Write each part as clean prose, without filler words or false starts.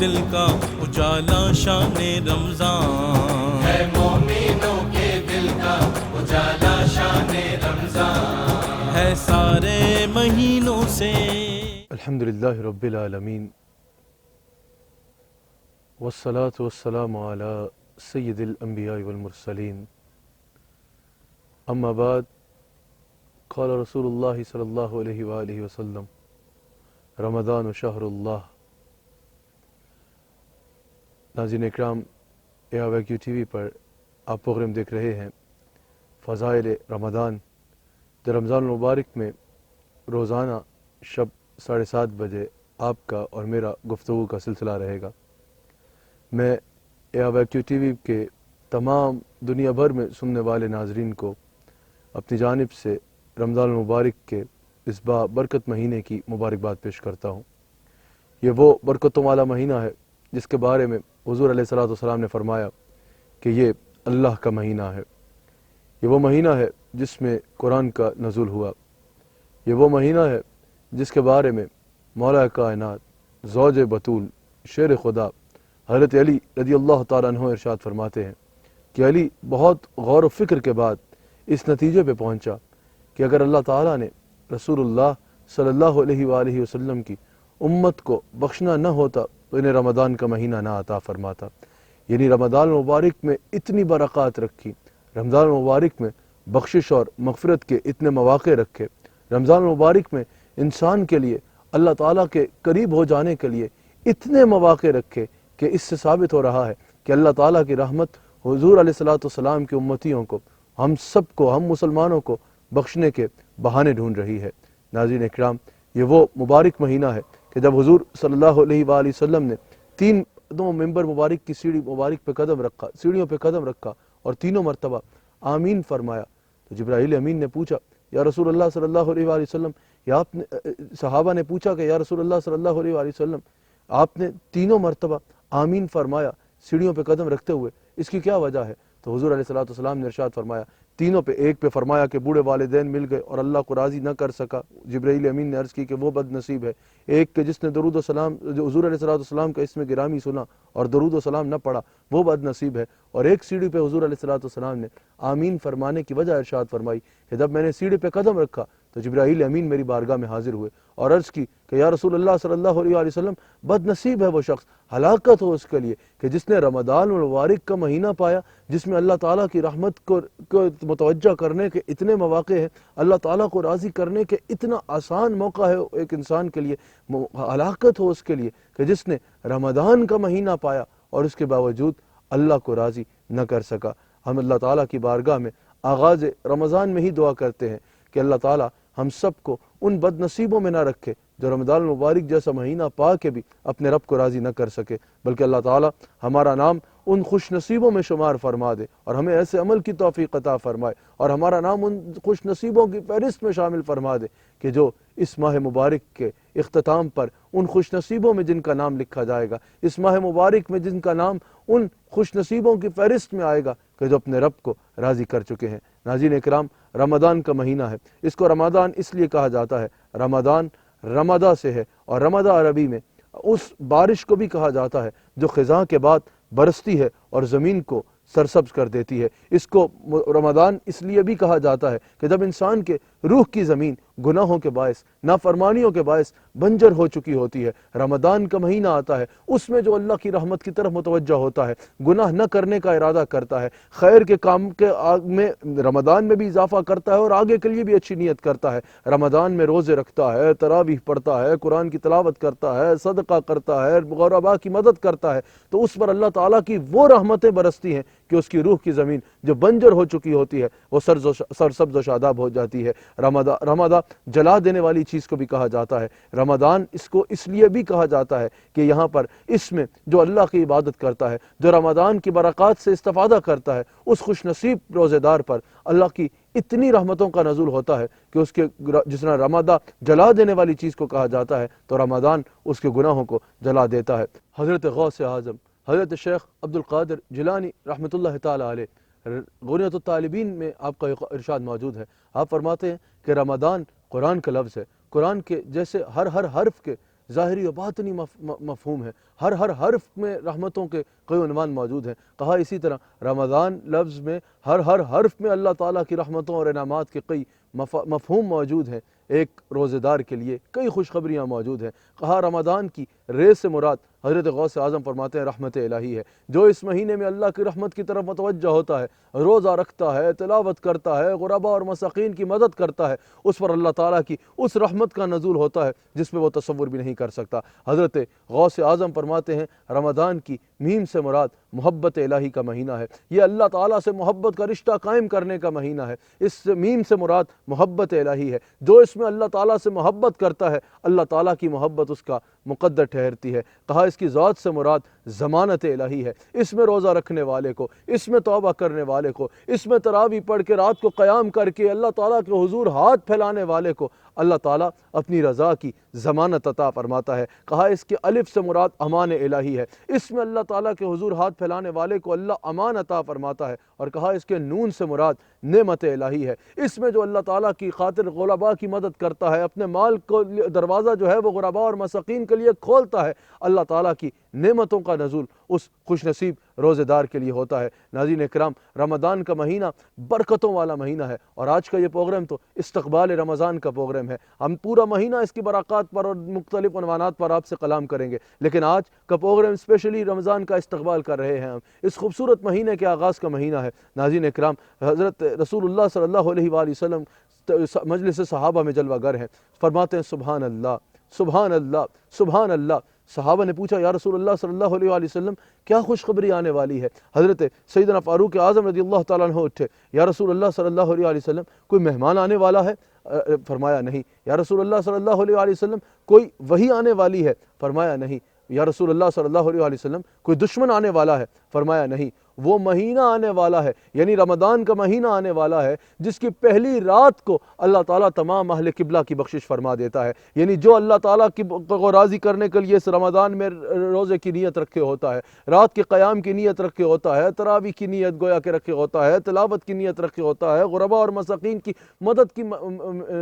دل کا اجالا شان رمضان ہے مومنوں کے دل کا اجالا شان رمضان ہے سارے مہینوں سے۔ الحمدللہ رب العالمین والصلاة والسلام على سید الانبیاء والمرسلین، اما بعد، قال رسول اللہ صلی اللہ علیہ وآلہ وسلم رمضان شہر اللہ۔ ناظرین اکرام، AWQ TV پر آپ پروگرام دیکھ رہے ہیں فضائل رمضان، جو رمضان المبارک میں روزانہ شب 7:30 بجے آپ کا اور میرا گفتگو کا سلسلہ رہے گا۔ میں AWQ TV کے تمام دنیا بھر میں سننے والے ناظرین کو اپنی جانب سے رمضان المبارک کے اس برکت مہینے کی مبارکباد پیش کرتا ہوں۔ یہ وہ برکتوں والا مہینہ ہے جس کے بارے میں حضور علیہ الصلوۃ والسلام نے فرمایا کہ یہ اللہ کا مہینہ ہے۔ یہ وہ مہینہ ہے جس میں قرآن کا نزول ہوا۔ یہ وہ مہینہ ہے جس کے بارے میں مولا کائنات، زوج بطول، شیر خدا حضرت علی رضی اللہ تعالیٰ عنہ ارشاد فرماتے ہیں کہ علی بہت غور و فکر کے بعد اس نتیجے پہ پہنچا کہ اگر اللہ تعالیٰ نے رسول اللہ صلی اللہ علیہ وآلہ وسلم کی امت کو بخشنا نہ ہوتا تو انہیں رمضان کا مہینہ نہ عطا فرماتا۔ یعنی رمضان المبارک میں اتنی برکات رکھی، رمضان المبارک میں بخشش اور مغفرت کے اتنے مواقع رکھے، رمضان المبارک میں انسان کے لیے اللہ تعالیٰ کے قریب ہو جانے کے لیے اتنے مواقع رکھے کہ اس سے ثابت ہو رہا ہے کہ اللہ تعالیٰ کی رحمت حضور علیہ الصلوۃ والسلام کی امتیوں کو، ہم سب کو، ہم مسلمانوں کو بخشنے کے بہانے ڈھونڈ رہی ہے۔ ناظرین اکرام، یہ وہ مبارک مہینہ ہے کہ جب حضور صلی اللہ علیہ وآلہ وسلم نے دو ممبر مبارک کی سیڑھی مبارک پہ قدم رکھا، سیڑھیوں پہ قدم رکھا اور تینوں مرتبہ آمین فرمایا، تو جبرائیل امین نے پوچھا یا رسول اللہ صلی اللہ علیہ وآلہ وسلم، یا آپ نے صحابہ نے پوچھا کہ یا رسول اللہ صلی اللہ علیہ وآلہ وسلم، آپ نے تینوں مرتبہ آمین فرمایا سیڑھیوں پہ قدم رکھتے ہوئے، اس کی کیا وجہ ہے؟ تو حضور علیہ الصلوۃ والسلام نے ارشاد فرمایا، تینوں پہ، ایک پہ فرمایا کہ بوڑھے والدین مل گئے اور اللہ کو راضی نہ کر سکا، جبرائیل امین نے عرض کی کہ وہ بد نصیب ہے۔ ایک کہ جس نے درود و سلام، جو حضور علیہ الصلوۃ والسلام کا اسم گرامی سنا اور درود و سلام نہ پڑھا، وہ بد نصیب ہے۔ اور ایک سیڑھی پہ حضور علیہ الصلوۃ والسلام نے آمین فرمانے کی وجہ ارشاد فرمائی کہ جب میں نے سیڑھی پہ قدم رکھا تو جبرائیل امین میری بارگاہ میں حاضر ہوئے اور عرض کی کہ یا رسول اللہ صلی اللہ علیہ وآلہ وسلم، بد نصیب ہے وہ شخص، ہلاکت ہو اس کے لیے کہ جس نے رمضان المبارک کا مہینہ پایا، جس میں اللہ تعالیٰ کی رحمت کو متوجہ کرنے کے اتنے مواقع ہیں، اللہ تعالیٰ کو راضی کرنے کے اتنا آسان موقع ہے ایک انسان کے لیے۔ ہلاکت ہو اس کے لیے کہ جس نے رمضان کا مہینہ پایا اور اس کے باوجود اللہ کو راضی نہ کر سکا۔ ہم اللہ تعالیٰ کی بارگاہ میں آغاز رمضان میں ہی دعا کرتے ہیں کہ اللہ تعالیٰ ہم سب کو ان بد نصیبوں میں نہ رکھے جو رمضان المبارک جیسا مہینہ پا کے بھی اپنے رب کو راضی نہ کر سکے، بلکہ اللہ تعالیٰ ہمارا نام ان خوش نصیبوں میں شمار فرما دے اور ہمیں ایسے عمل کی توفیق عطا فرمائے اور ہمارا نام ان خوش نصیبوں کی فہرست میں شامل فرما دے کہ جو اس ماہ مبارک کے اختتام پر ان خوش نصیبوں میں جن کا نام لکھا جائے گا، اس ماہ مبارک میں جن کا نام ان خوش نصیبوں کی فہرست میں آئے گا کہ جو اپنے رب کو راضی کر چکے ہیں۔ ناظرین اکرام، رمضان کا مہینہ ہے، اس کو رمضان اس لیے کہا جاتا ہے، رمضان رمضا سے ہے، اور رمضا عربی میں اس بارش کو بھی کہا جاتا ہے جو خزاں کے بعد برستی ہے اور زمین کو سرسبز کر دیتی ہے۔ اس کو رمضان اس لیے بھی کہا جاتا ہے کہ جب انسان کے روح کی زمین گناہوں کے باعث، نافرمانیوں کے باعث بنجر ہو چکی ہوتی ہے، رمضان کا مہینہ آتا ہے، اس میں جو اللہ کی رحمت کی طرف متوجہ ہوتا ہے، گناہ نہ کرنے کا ارادہ کرتا ہے، خیر کے کام کے میں رمضان میں بھی اضافہ کرتا ہے اور آگے کے لیے بھی اچھی نیت کرتا ہے، رمضان میں روزے رکھتا ہے، تراویح پڑھتا ہے، قرآن کی تلاوت کرتا ہے، صدقہ کرتا ہے، غرباء کی مدد کرتا ہے، تو اس پر اللہ تعالیٰ کی وہ رحمتیں برستی ہیں کہ اس کی روح کی زمین جو بنجر ہو چکی ہوتی ہے وہ سرسبز و شاداب ہو جاتی ہے۔ رمضان جلا دینے والی چیز کو بھی کہا جاتا ہے۔ رمضان اس کو اس لیے بھی کہا جاتا ہے کہ یہاں پر اس میں جو اللہ کی عبادت کرتا ہے، جو رمضان کی برکات سے استفادہ کرتا ہے، اس خوش نصیب روزے دار پر اللہ کی اتنی رحمتوں کا نزول ہوتا ہے کہ اس کے جس طرح رمضان جلا دینے والی چیز کو کہا جاتا ہے تو رمضان اس کے گناہوں کو جلا دیتا ہے۔ حضرت غوث اعظم حضرت شیخ عبد القادر جیلانی رحمۃ اللہ تعالی علیہ غنیۃ الطالبین میں آپ کا ارشاد موجود ہے۔ آپ فرماتے ہیں کہ رمضان قرآن کا لفظ ہے، قرآن کے جیسے ہر حرف کے ظاہری و باطنی مفہوم ہے، ہر حرف میں رحمتوں کے کئی عنوان موجود ہیں۔ کہا اسی طرح رمضان لفظ میں ہر حرف میں اللہ تعالیٰ کی رحمتوں اور انعامات کے کئی مفہوم موجود ہیں۔ ایک روزے دار کے لیے کئی خوشخبریاں موجود ہیں۔ کہا رمضان کی ریز سے مراد حضرت غوث اعظم فرماتے ہیں رحمت الہی ہے۔ جو اس مہینے میں اللہ کی رحمت کی طرف متوجہ ہوتا ہے، روزہ رکھتا ہے، تلاوت کرتا ہے، غرباء اور مساکین کی مدد کرتا ہے، اس پر اللہ تعالیٰ کی اس رحمت کا نزول ہوتا ہے جس پہ وہ تصور بھی نہیں کر سکتا۔ حضرت غوث اعظم فرماتے ہیں رمضان کی میم سے مراد محبت الہی کا مہینہ ہے۔ یہ اللہ تعالیٰ سے محبت کا رشتہ قائم کرنے کا مہینہ ہے۔ اس میم سے مراد محبت الہی ہے۔ جو اس میں اللہ تعالیٰ سے محبت کرتا ہے، اللہ تعالیٰ کی محبت اس کا مقدر ٹھہرتی ہے۔ کہا اس کی ذات سے مراد ضمانت الہی ہے۔ اس میں روزہ رکھنے والے کو، اس میں توبہ کرنے والے کو، اس میں تراویح پڑھ کے رات کو قیام کر کے اللہ تعالیٰ کے حضور ہاتھ پھیلانے والے کو اللہ تعالیٰ اپنی رضا کی ضمانت عطا فرماتا ہے۔ کہا اس کے الف سے مراد امان الہی ہے۔ اس میں اللہ تعالیٰ کے حضور ہاتھ پھیلانے والے کو اللہ امان عطا فرماتا ہے۔ اور کہا اس کے نون سے مراد نعمت الہی ہے۔ اس میں جو اللہ تعالیٰ کی خاطر غرباء کی مدد کرتا ہے، اپنے مال کو دروازہ جو ہے وہ غرباء اور مساکین کے لیے کھولتا ہے، اللہ تعالیٰ کی نعمتوں کا نزول اس خوش نصیب روزے دار کے لیے ہوتا ہے۔ ناظرین اکرام، رمضان کا مہینہ برکتوں والا مہینہ ہے، اور آج کا یہ پروگرام تو استقبال رمضان کا پروگرام ہے۔ ہم پورا مہینہ اس کی برکات پر اور مختلف عنوانات پر آپ سے کلام کریں گے، لیکن آج کا پروگرام اسپیشلی رمضان کا استقبال کر رہے ہیں ہم۔ اس خوبصورت مہینے کے آغاز کا مہینہ ہے۔ ناظرین اکرام، حضرت رسول اللہ صلی اللہ علیہ وآلہ وسلم مجلس صحابہ میں جلوہ گر ہیں، فرماتے ہیں سبحان اللہ سبحان اللہ سبحان اللہ۔ صحابہ نے پوچھا یا رسول اللہ صلی اللہ علیہ وآلہ وسلم کیا خوشخبری آنے والی ہے؟ حضرت سیدنا فاروق اعظم رضی اللہ تعالیٰ عنہ اٹھے، یا رسول اللہ صلی اللہ علیہ وآلہ وسلم کوئی مہمان آنے والا ہے؟ فرمایا نہیں۔ یا رسول اللہ صلی اللہ علیہ وآلہ وسلم کوئی وحی آنے والی ہے؟ فرمایا نہیں۔ یا رسول اللہ صلی اللہ علیہ وآلہ وسلم کوئی دشمن آنے والا ہے؟ فرمایا نہیں۔ وہ مہینہ آنے والا ہے، یعنی رمضان کا مہینہ آنے والا ہے، جس کی پہلی رات کو اللہ تعالیٰ تمام اہل قبلہ کی بخشش فرما دیتا ہے۔ یعنی جو اللہ تعالیٰ کو راضی کرنے کے لیے اس رمضان میں روزے کی نیت رکھے ہوتا ہے، رات کے قیام کی نیت رکھے ہوتا ہے، تراویح کی نیت گویا کے رکھے ہوتا ہے، تلاوت کی نیت رکھے ہوتا ہے، غرباء اور مساکین کی مدد کی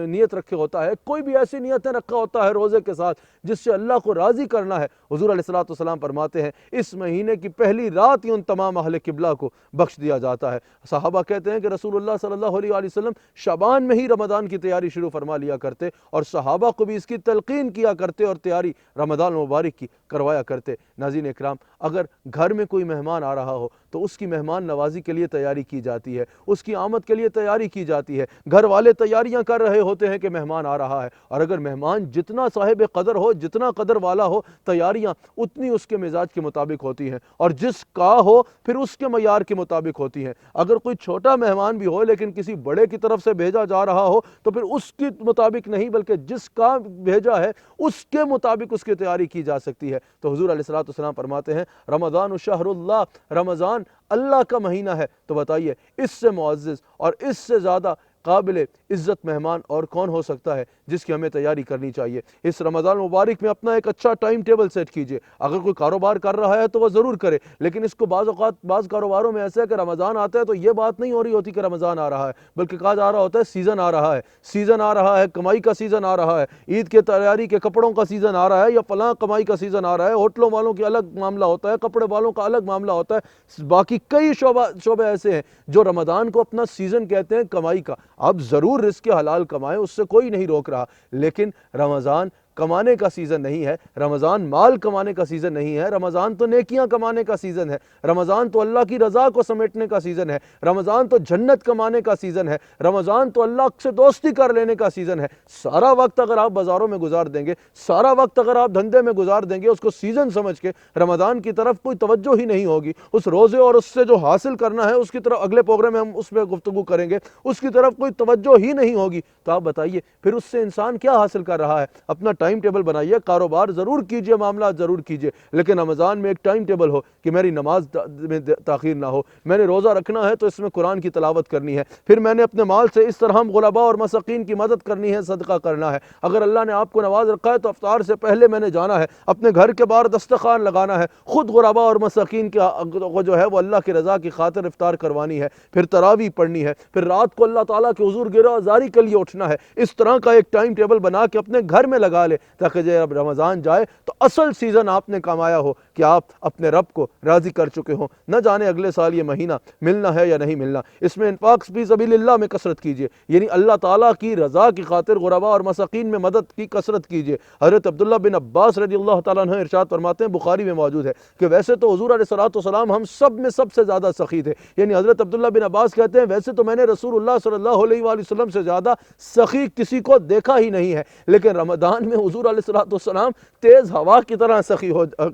نیت رکھے ہوتا ہے، کوئی بھی ایسی نیتیں رکھا ہوتا ہے روزے کے ساتھ جس سے اللہ کو راضی کرنا ہے، حضور علیہ الصلوۃ والسلام فرماتے ہیں اس مہینے کی پہلی رات ہی ان تمام اہل قبلہ کو بخش دیا جاتا ہے۔ صحابہ کہتے ہیں کہ رسول اللہ صلی اللہ علیہ وآلہ وسلم شعبان میں ہی رمضان کی تیاری شروع فرما لیا کرتے، اور صحابہ کو بھی اس کی تلقین کیا کرتے اور تیاری رمضان مبارک کی کروایا کرتے۔ ناظرین اکرام، اگر گھر میں کوئی مہمان آ رہا ہو تو اس کی مہمان نوازی کے لیے تیاری کی جاتی ہے، اس کی آمد کے لیے تیاری کی جاتی ہے۔ گھر والے تیاریاں کر رہے ہوتے ہیں کہ مہمان آ رہا ہے، اور اگر مہمان جتنا صاحب قدر ہو، جتنا قدر والا ہو، تیاریاں اتنی اس کے مزاج کے مطابق ہوتی ہیں، اور جس کا ہو پھر اس کے معیار کے مطابق ہوتی ہیں۔ اگر کوئی چھوٹا مہمان بھی ہو لیکن کسی بڑے کی طرف سے بھیجا جا رہا ہو تو پھر اس کے مطابق نہیں بلکہ جس کا بھیجا ہے اس کے مطابق اس کی تیاری کی جا سکتی ہے۔ تو حضور علیہ الصلوۃ والسلام فرماتے ہیں رمضان شہر اللہ، رمضان اللہ کا مہینہ ہے۔ تو بتائیے اس سے معزز اور اس سے زیادہ قابل عزت مہمان اور کون ہو سکتا ہے جس کی ہمیں تیاری کرنی چاہیے۔ اس رمضان مبارک میں اپنا ایک اچھا ٹائم ٹیبل سیٹ کیجئے۔ اگر کوئی کاروبار کر رہا ہے تو وہ ضرور کرے، لیکن اس کو بعض اوقات بعض کاروباروں میں ایسا ہے کہ رمضان آتا ہے تو یہ بات نہیں ہو رہی ہوتی کہ رمضان آ رہا ہے، بلکہ کہا جا رہا ہوتا ہے سیزن آ رہا ہے، سیزن آ رہا ہے، کمائی کا سیزن آ رہا ہے، عید کے تیاری کے کپڑوں کا سیزن آ رہا ہے، یا فلاں کمائی کا سیزن آ رہا ہے۔ ہوٹلوں والوں کی الگ معاملہ ہوتا ہے، کپڑے والوں کا الگ معاملہ ہوتا ہے، باقی کئی شعبے ایسے ہیں جو رمضان کو اپنا سیزن کہتے ہیں کمائی کا۔ آپ ضرور رزق حلال کمائیں، اس سے کوئی نہیں روک رہا، لیکن رمضان کمانے کا سیزن نہیں ہے، رمضان مال کمانے کا سیزن نہیں ہے، رمضان تو نیکیاں کمانے کا سیزن ہے، رمضان تو اللہ کی رضا کو سمیٹنے کا سیزن ہے، رمضان تو جنت کمانے کا سیزن ہے، رمضان تو اللہ سے دوستی کر لینے کا سیزن ہے۔ سارا وقت اگر آپ بازاروں میں گزار دیں گے، سارا وقت اگر آپ دھندے میں گزار دیں گے اس کو سیزن سمجھ کے، رمضان کی طرف کوئی توجہ ہی نہیں ہوگی، اس روزے اور اس سے جو حاصل کرنا ہے اس کی طرف اگلے پروگرام میں ہم اس پہ گفتگو کریں گے، اس کی طرف کوئی توجہ ہی نہیں ہوگی، تو آپ بتائیے پھر اس سے انسان کیا حاصل کر رہا ہے؟ اپنا ٹائم ٹیبل بنائیے، کاروبار ضرور کیجئے، معاملات ضرور کیجئے، لیکن رمضان میں ایک ٹائم ٹیبل ہو کہ میری نماز میں تاخیر نہ ہو، میں نے روزہ رکھنا ہے تو اس میں قرآن کی تلاوت کرنی ہے، پھر میں نے اپنے مال سے اس طرح غرباء اور مساکین کی مدد کرنی ہے، صدقہ کرنا ہے۔ اگر اللہ نے آپ کو نواز رکھا ہے تو افطار سے پہلے میں نے جانا ہے، اپنے گھر کے باہر دسترخوان لگانا ہے، خود غرباء اور مساکین کو جو ہے وہ اللہ کی رضا کی خاطر افطار کروانی ہے، پھر تراویح پڑھنی ہے، پھر رات کو اللہ تعالیٰ کے حضور گرہ زاری کے لیے اٹھنا ہے۔ اس طرح کا ایک ٹائم ٹیبل بنا کے اپنے گھر میں لگا لیں تاکہ جب رمضان جائے تو اصل سیزن آپ نے کمایا ہو کہ آپ اپنے رب کو راضی کر چکے ہوں۔ نہ جانے اگلے سال یہ مہینہ ملنا ہے یا نہیں ملنا۔ اس میں انفاق فی سبیل اللہ میں کثرت کیجئے، یعنی اللہ تعالیٰ کی رضا کی خاطر غرباء اور مساکین میں مدد کی کثرت کیجئے۔ حضرت عبداللہ بن عباس رضی اللہ تعالیٰ عنہ ارشاد فرماتے ہیں، بخاری میں موجود ہے کہ ویسے تو حضور علیہ السلام ہم سب میں سب سے زیادہ سخی تھے، یعنی حضرت عبداللہ بن عباس کہتے ہیں ویسے تو میں نے رسول اللہ صلی اللہ علیہ وآلہ وسلم سے زیادہ سخی کسی کو دیکھا ہی نہیں ہے، لیکن رمضان میں حضور علیہ السلام تیز ہوا کی طرح سخی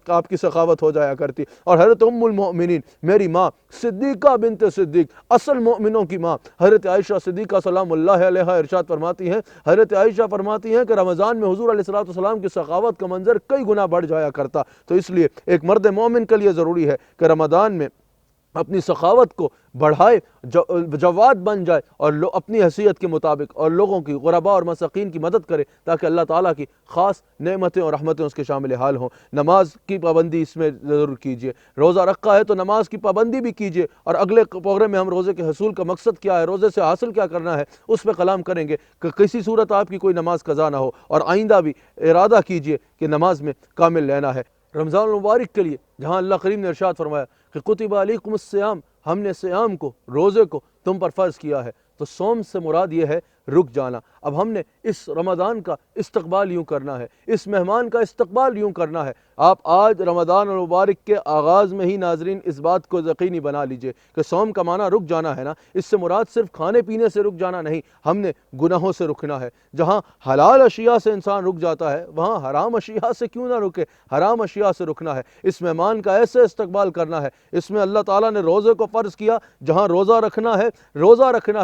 آپ کی سخاوت ہو جایا کرتی۔ اور حضرت ام المؤمنین میری ماں صدیقہ بنت صدیق، اصل مؤمنوں کی ماں حضرت عائشہ صدیقہ سلام اللہ علیہا ارشاد فرماتی ہیں، حضرت عائشہ فرماتی ہیں کہ رمضان میں حضور علیہ السلام کی سخاوت کا منظر کئی گنا بڑھ جایا کرتا۔ تو اس لیے ایک مرد مومن کے لیے ضروری ہے کہ رمضان میں اپنی سخاوت کو بڑھائے، جواد بن جائے اور اپنی حیثیت کے مطابق اور لوگوں کی غرباء اور مساکین کی مدد کرے تاکہ اللہ تعالیٰ کی خاص نعمتیں اور رحمتیں اس کے شامل حال ہوں۔ نماز کی پابندی اس میں ضرور کیجئے، روزہ رکھا ہے تو نماز کی پابندی بھی کیجئے، اور اگلے پروگرام میں ہم روزے کے حصول کا مقصد کیا ہے، روزے سے حاصل کیا کرنا ہے، اس پہ کلام کریں گے کہ کسی صورت آپ کی کوئی نماز قضا نہ ہو، اور آئندہ بھی ارادہ کیجئے کہ نماز میں کامل لینا ہے۔ رمضان المبارک کے لیے جہاں اللہ کریم نے ارشاد فرمایا کہ کتب علیکم الصیام، ہم نے صیام کو، روزے کو تم پر فرض کیا ہے، تو صوم سے مراد یہ ہے رک جانا۔ اب ہم نے اس رمضان کا استقبال یوں کرنا ہے، اس مہمان کا استقبال یوں کرنا ہے۔ آپ آج رمضان المبارک کے آغاز میں ہی ناظرین اس بات کو یقینی بنا لیجئے کہ صوم کا معنی رک جانا ہے نا، اس سے مراد صرف کھانے پینے سے رک جانا نہیں، ہم نے گناہوں سے رکنا ہے۔ جہاں حلال اشیاء سے انسان رک جاتا ہے وہاں حرام اشیاء سے کیوں نہ رکے، حرام اشیاء سے رکنا ہے۔ اس مہمان کا ایسے استقبال کرنا ہے۔ اس میں اللہ تعالیٰ نے روزے کو فرض کیا، جہاں روزہ رکھنا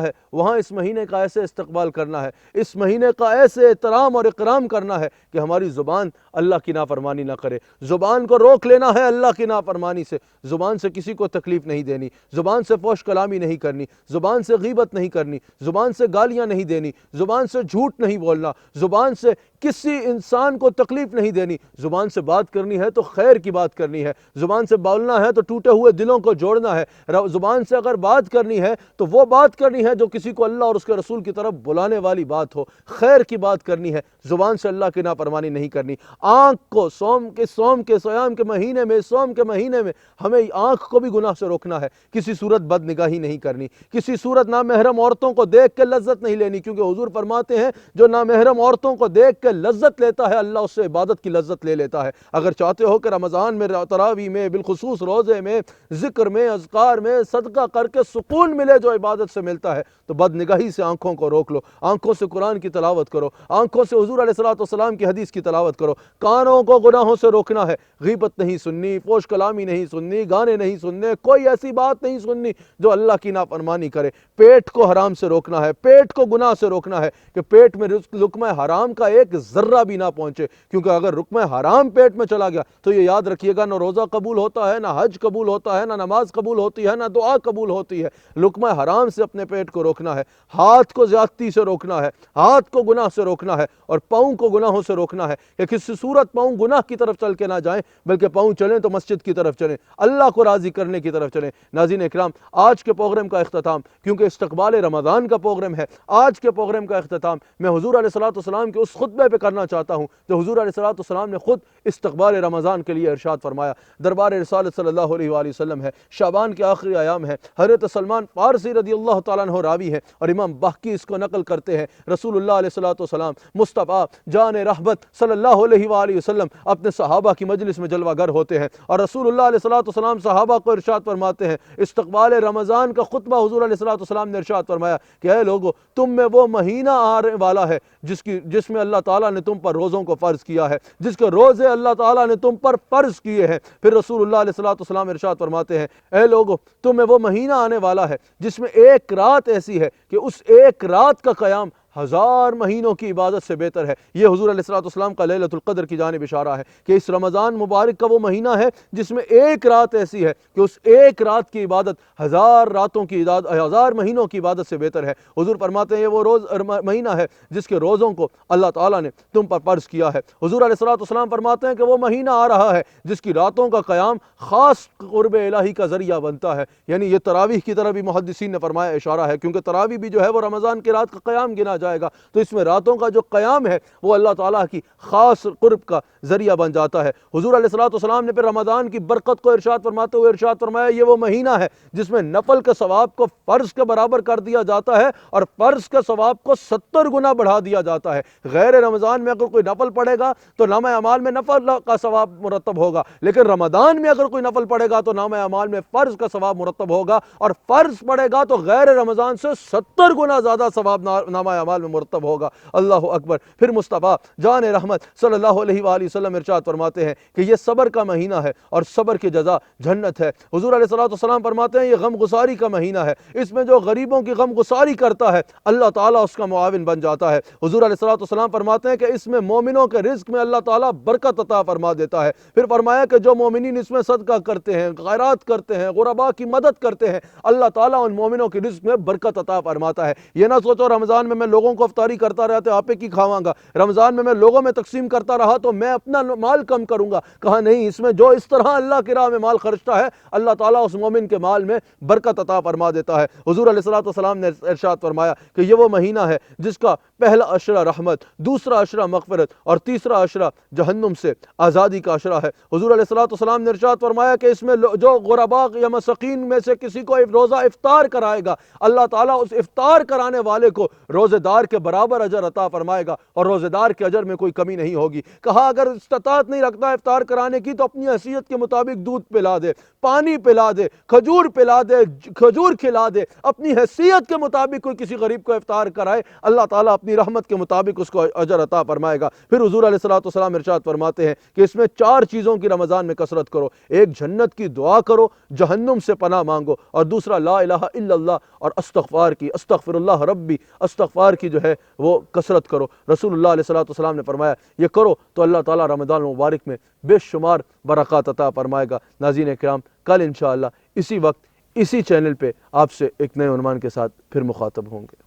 ہے وہاں اس مہینے کا ایسے استقبال کرنا ہے، اس مہینے کا ایسے احترام اور اکرام کرنا ہے کہ ہماری زبان اللہ کی نافرمانی نہ کرے۔ زبان کو روک لینا ہے اللہ کی نافرمانی سے، زبان سے کسی کو تکلیف نہیں دینی، زبان سے فحش کلامی نہیں کرنی، زبان سے غیبت نہیں کرنی، زبان سے گالیاں نہیں دینی، زبان سے جھوٹ نہیں بولنا، زبان سے کسی انسان کو تکلیف نہیں دینی۔ زبان سے بات کرنی ہے تو خیر کی بات کرنی ہے، زبان سے بولنا ہے تو ٹوٹے ہوئے دلوں کو جوڑنا ہے، زبان سے اگر بات کرنی ہے تو وہ بات کرنی ہے جو کسی کو اللہ اور اس کے رسول کی طرف بلانے والی بات ہو، خیر کی بات کرنی ہے، زبان سے اللہ کی نافرمانی نہیں کرنی۔ آنکھ کو صوم کے مہینے میں ہمیں آنکھ کو بھی گناہ سے روکنا ہے، کسی صورت بد نگاہی نہیں کرنی، کسی صورت نامحرم عورتوں کو دیکھ کے لذت نہیں لینی، کیونکہ حضور فرماتے ہیں جو نامحرم عورتوں کو دیکھ کے لذت لیتا ہے اللہ اس سے عبادت کی لذت لے لیتا ہے۔ اگر چاہتے ہو کہ رمضان میں تراویح میں، بالخصوص روزے میں، ذکر میں، اذکار میں صدقہ کر کے سکون ملے جو عبادت سے ملتا ہے، تو بد نگاہی سے آنکھوں کو روک لو، آنکھوں سے قرآن کی تلاوت کرو، آنکھوں سے حضور علیہ السلام کی حدیث کی تلاوت کرو، کانوں کو گناہوں سے روکنا ہے، غیبت نہیں سننی، فحش کلامی نہیں سننی، گانے نہیں سننے، کوئی ایسی بات نہیں سننی جو اللہ کی نافرمانی کرے۔ پیٹ کو حرام سے روکنا ہے، پیٹ کو گناہ سے روکنا ہے کہ پیٹ میں لقمہ حرام کا ایک ذرہ بھی نہ پہنچے، کیونکہ اگر لقمہ حرام پیٹ میں چلا گیا تو یہ یاد رکھیے گا نہ روزہ قبول ہوتا ہے، نہ حج قبول ہوتا ہے، نہ نماز قبول ہوتی ہے، نہ دعا قبول ہوتی ہے۔ لقمہ حرام سے اپنے پیٹ کو روکنا ہے، ہاتھ کو زیادتی سے روکنا ہے، ہاتھ کو گناہ سے روکنا ہے، اور پاؤں کو گناہوں سے روکنا ہے کہ کسی صورت پاؤں گناہ کی طرف چل کے نہ جائیں، بلکہ پاؤں چلیں تو مسجد کی طرف چلیں، اللہ کو راضی کرنے کی طرف چلیں۔ ناظرین اکرام، آج کے پروگرام کا اختتام، کیونکہ استقبال رمضان کا پروگرام ہے، آج کے پروگرام کا اختتام میں حضور علیہ السلام کے اس خطبے پہ کرنا چاہتا ہوں جو حضور علیہ السلام نے خود استقبال رمضان کے لیے ارشاد فرمایا۔ دربار رسالت صلی اللہ علیہ وآلہ وسلم ہے، شعبان کے آخری ایام ہے، حضرت سلمان فارسی رضی اللہ تعالیٰ عنہ راوی ہے اور امام بہقی اس کو نقل کرتے ہیں۔ رسول اللہ علیہ السلام مصطفیٰ جان رحمت صلی اللہ علیہ وآلہ وسلم اپنے صحابہ کی مجلس میں جلوہ گر ہوتے ہیں، اور رسول اللہ علیہ السلام صحابہ کو ارشاد فرماتے ہیں، استقبال رمضان کا خطبہ حضور علیہ السلام نے ارشاد فرمایا کہ اے لوگو، تم میں وہ مہینہ آنے والا ہے جس میں اللہ تعالیٰ نے تم پر روزوں کو فرض کیا ہے، جس کے روزے اللہ تعالیٰ نے تم پر فرض کیے ہیں۔ پھر رسول اللہ علیہ السلام ارشاد فرماتے ہیں، اے لوگو، تم میں وہ مہینہ آنے والا ہے جس میں ایک رات ایسی ہے کہ اس ایک رات کا قیام 1000 مہینوں کی عبادت سے بہتر ہے۔ یہ حضور علیہ السلام کا لیلۃ القدر کی جانب اشارہ ہے کہ اس رمضان مبارک کا وہ مہینہ ہے جس میں ایک رات ایسی ہے کہ اس ایک رات کی عبادت 1000 مہینوں کی عبادت سے بہتر ہے۔ حضور فرماتے ہیں یہ وہ مہینہ ہے جس کے روزوں کو اللہ تعالیٰ نے تم پر فرض کیا ہے۔ حضور علیہ السلام فرماتے ہیں کہ وہ مہینہ آ رہا ہے جس کی راتوں کا قیام خاص قرب الہی کا ذریعہ بنتا ہے، یعنی یہ تراویح کی طرح بھی محدثین نے فرمایا اشارہ ہے، کیونکہ تراویح بھی جو ہے وہ رمضان کی رات کا قیام گنا جائے گا تو اس میں راتوں کا جو قیام ہے وہ اللہ تعالیٰ کی خاص قرب کا ذریعہ بن جاتا ہے۔ حضور علیہ السلام نے پھر رمضان کی برکت کو ارشاد فرماتے ہوئے ارشاد فرمایا یہ وہ مہینہ ہے جس میں نفل کے ثواب کو فرض کے برابر کر دیا جاتا ہے اور فرض کے ثواب کو 70 گنا بڑھا دیا جاتا ہے۔ غیر رمضان میں اگر کوئی نفل پڑھے گا تو نامہ اعمال میں نفل کا ثواب مرتب ہوگا، لیکن رمضان میں اگر کوئی نفل پڑھے گا تو نامہ اعمال میں فرض کا ثواب مرتب ہوگا، اور فرض پڑھے گا تو غیر رمضان سے 70 گنا زیادہ ثواب نامہ اعمال میں مرتب ہوگا۔ اللہ اکبر۔ پھر مصطفیٰ جان رحمت صلی اللہ علیہ وآلہ وسلم ارشاد فرماتے ہیں کہ یہ صبر کا مہینہ ہے اور صبر کی جزا جنت ہے۔ حضور علیہ السلام فرماتے ہیں یہ غم گساری کا مہینہ ہے، اس میں جو غریبوں کی غم گساری کرتا ہے اللہ تعالیٰ اس کا معاون بن جاتا ہے۔ حضور علیہ السلام فرماتے ہیں کہ اس میں مومنوں کے رزق میں اللہ تعالیٰ برکت عطا فرما دیتا ہے۔ پھر فرمایا کہ جو مومنین اس میں صدقہ کرتے ہیں، خیرات کرتے ہیں، غرباء کی مدد کرتے ہیں، اللہ تعالیٰ ان مومنوں کے رزق میں برکت عطا فرماتا ہے۔ یہ نہ سوچو رمضان میں لوگوں کو افطاری کرتا رہا تو آپ کی کھاواں گا، رمضان میں لوگوں میں تقسیم کرتا رہا تو میں اپنا مال کم کروں گا۔ کہا نہیں، اس میں جو اس طرح اللہ کی راہ میں مال خرچتا ہے اللہ تعالیٰ اس مومن کے مال میں برکت عطا فرما دیتا ہے۔ حضور علیہ السلام نے ارشاد فرمایا کہ یہ وہ مہینہ ہے جس کا پہلا عشرہ رحمت، دوسرا عشرہ مغفرت اور تیسرا عشرہ جہنم سے آزادی کا عشرہ ہے۔ حضور علیہ السلام نے ارشاد فرمایا کہ اس میں جو غرباء یا مساکین میں سے کسی کو روزہ افطار کرائے گا اللہ تعالیٰ اس افطار کرانے والے کو روزے دار کے برابر اجر عطا فرمائے گا اور روزے دار کے اجر میں کوئی کمی نہیں ہوگی۔ کہا اگر استطاعت نہیں رکھتا افطار کرانے کی تو اپنی حیثیت کے مطابق دودھ پلا دے، پانی پلا دے، کھجور پلا دے، کھجور کھلا دے، اپنی حیثیت کے مطابق کوئی کسی غریب کو افطار کرائے اللہ تعالیٰ اپنی رحمت کے مطابق اس کو اجر عطا فرمائے گا۔ پھر حضور علیہ السلام ارشاد فرماتے ہیں کہ اس میں 4 چیزوں کی رمضان میں کثرت کرو، ایک جنت کی دعا کرو، جہنم سے پناہ مانگو، اور دوسرا لا الہ الا اللہ اور استغفار کی، استغفر اللہ ربی، استغفار کی جو ہے وہ کثرت کرو۔ رسول اللہ علیہ السلام نے فرمایا یہ کرو تو اللہ تعالیٰ رمضان المبارک میں بے شمار برکات عطا فرمائے گا۔ ناظرین کرام، کل انشاءاللہ اسی وقت اسی چینل پہ آپ سے ایک نئے عنوان کے ساتھ پھر مخاطب ہوں گے۔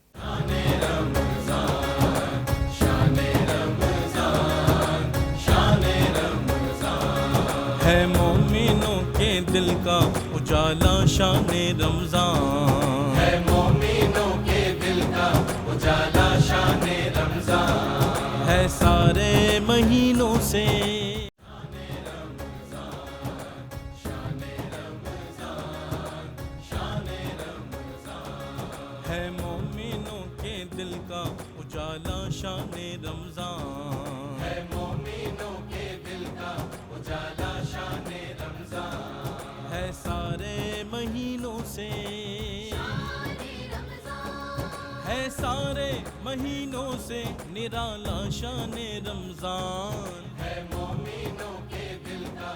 ہے مومنوں کے دل کا اجالا شان رمضان، ہے مومنوں کے دل کا اجالا شان رمضان، ہے سارے مہینوں سے ہے مومنوں کے دل کا اجالا شان رمضان، ہے مومنوں کے دل کا اجالا شان رمضان، ہے سارے مہینوں سے ہے سارے مہینوں سے نرالا شان رمضان، ہے مومنوں کے دل کا